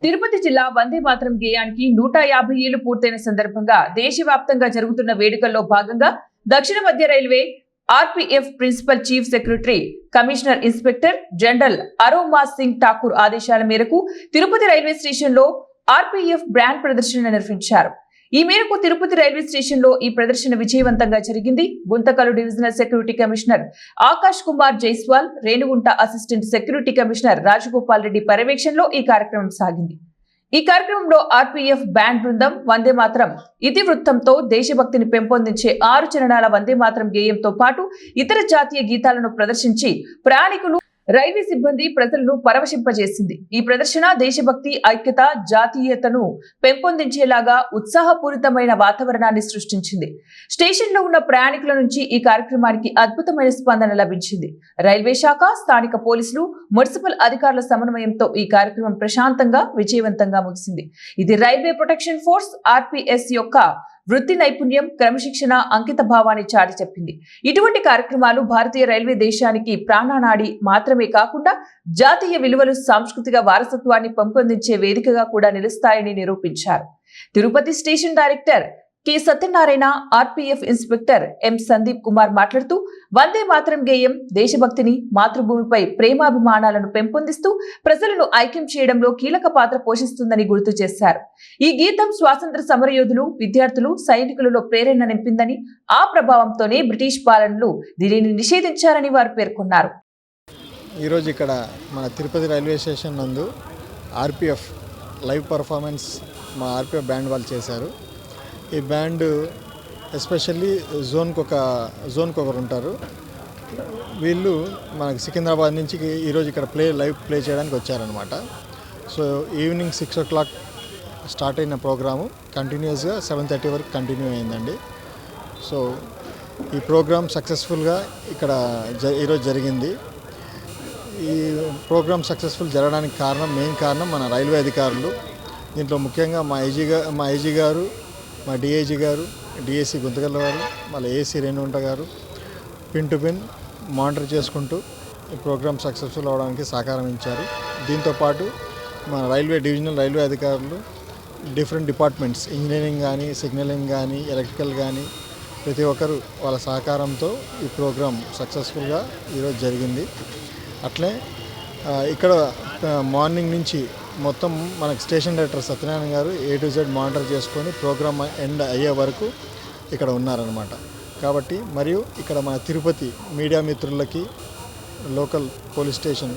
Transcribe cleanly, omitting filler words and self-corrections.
తిరుపతి జిల్లా వందే మాతరం గేయానికి 150 ఏళ్లు పూర్తయిన సందర్భంగా దేశవ్యాప్తంగా జరుగుతున్న వేడుకల్లో భాగంగా దక్షిణ మధ్య railway RPF principal chief secretary commissioner inspector general Aroma Singh Thakur ఆదేశాల మేరకు తిరుపతి రైల్వే స్టేషన్లో ఆర్పీఎఫ్ బ్రాండ్ ప్రదర్శన నిర్వహించారు. ఈ మేరకు తిరుపతి రైల్వే స్టేషన్ లో ఈ ప్రదర్శన విజయవంతంగా జరిగింది. Guntakal divisional security commissioner Akash Kumar Jaiswal, Renigunta assistant security commissioner Rajagopal Reddy పర్యవేక్షణలో ఈ కార్యక్రమం సాగింది. ఈ కార్యక్రమంలో ఆర్పీఎఫ్ బ్యాండ్ బృందం వందే మాతరం ఇతివృత్తంతో దేశభక్తిని పెంపొందించే 6 చరణాల వందే మాతరం గేయంతో పాటు ఇతర జాతీయ గీతాలను ప్రదర్శించి ప్రయాణికులు, రైల్వే సిబ్బంది, ప్రజలను పరవశింపజేసింది. ఈ ప్రదర్శన దేశభక్తి, ఐక్యత, జాతీయతను పెంపొందించేలాగా ఉత్సాహపూరితమైన వాతావరణాన్ని సృష్టించింది. స్టేషన్ లో ఉన్న ప్రయాణికుల నుంచి ఈ కార్యక్రమానికి అద్భుతమైన స్పందన లభించింది. రైల్వే శాఖ, స్థానిక పోలీసులు, మున్సిపల్ అధికారుల సమన్వయంతో ఈ కార్యక్రమం ప్రశాంతంగా, విజయవంతంగా ముగిసింది. ఇది రైల్వే ప్రొటెక్షన్ ఫోర్స్ ఆర్పీఎస్ యొక్క వృత్తి నైపుణ్యం, క్రమశిక్షణ, అంకిత భావాన్ని చాటి చెప్పింది. ఇటువంటి కార్యక్రమాలు భారతీయ రైల్వే దేశానికి ప్రాణనాడి మాత్రమే కాకుండా జాతీయ విలువలు, సాంస్కృతిక వారసత్వాన్ని పెంపొందించే వేదికగా కూడా నిలుస్తాయని నిరూపించారు. Tirupati station director K Satyanarayana, RPF inspector M Sandeep Kumar మాట్లాడుతూ వందే మాతరం గేయం దేశభక్తిని, మాతృభూమిపై ప్రేమాభిమానాలను పెంపొందిస్తూ ప్రజలను ఐక్యం చేయడంలో కీలక పాత్ర పోషిస్తుందని గుర్తు చేశారు. ఈ గీతం స్వాతంత్ర సమరయోధులు, విద్యార్థులు, సైనికులలో ప్రేరణ నింపిందని, ఆ ప్రభావంతోనే బ్రిటిష్ పాలనలు దీనిని నిషేధించారని వారు పేర్కొన్నారు. ఈరోజు ఇక్కడ మన తిరుపతి రైల్వే స్టేషన్ నందు ఆర్పీఎఫ్ లైవ్ పర్ఫార్మెన్స్ మా ఆర్పీఎఫ్ బ్యాండ్ వాళ్ళు చేశారు. ఈ బ్యాండ్ ఎస్పెషల్లీ జోన్కి ఒకరు ఉంటారు. వీళ్ళు మనకి సికింద్రాబాద్ నుంచి ఈరోజు ఇక్కడ లైవ్ ప్లే చేయడానికి వచ్చారనమాట. సో ఈవినింగ్ 6 o'clock స్టార్ట్ అయిన ప్రోగ్రాము కంటిన్యూస్గా 7:30 వరకు కంటిన్యూ అయిందండి. సో ఈ ప్రోగ్రామ్ సక్సెస్ఫుల్గా ఇక్కడ ఈరోజు జరిగింది. ఈ ప్రోగ్రామ్ సక్సెస్ఫుల్ జరగడానికి మెయిన్ కారణం మన రైల్వే అధికారులు. దీంట్లో ముఖ్యంగా మా ఐజీ గారు, మా డిఐజీ గారు, డిఎస్సి గుంతకల్ గారు, మళ్ళీ ఏసీ రేణుగుంట గారు పిన్ టు పిన్ మానిటర్ చేసుకుంటూ ఈ ప్రోగ్రామ్ సక్సెస్ఫుల్ అవడానికి సహకారం ఇచ్చారు. దీంతోపాటు మన డివిజనల్ రైల్వే అధికారులు, డిఫరెంట్ డిపార్ట్మెంట్స్, ఇంజనీరింగ్ కానీ, సిగ్నలింగ్ కానీ, ఎలక్ట్రికల్ కానీ, ప్రతి ఒక్కరు వాళ్ళ సహకారంతో ఈ ప్రోగ్రామ్ సక్సెస్ఫుల్గా ఈరోజు జరిగింది. అట్లే ఇక్కడ మార్నింగ్ నుంచి మొత్తం మనకి స్టేషన్ డైరెక్టర్ సత్యనారాయణ గారు A to Z మానిటర్ చేసుకొని ప్రోగ్రామ్ ఎండ్ అయ్యే వరకు ఇక్కడ ఉన్నారనమాట. కాబట్టి మరియు ఇక్కడ మన తిరుపతి మీడియా మిత్రులకి, లోకల్ పోలీస్ స్టేషన్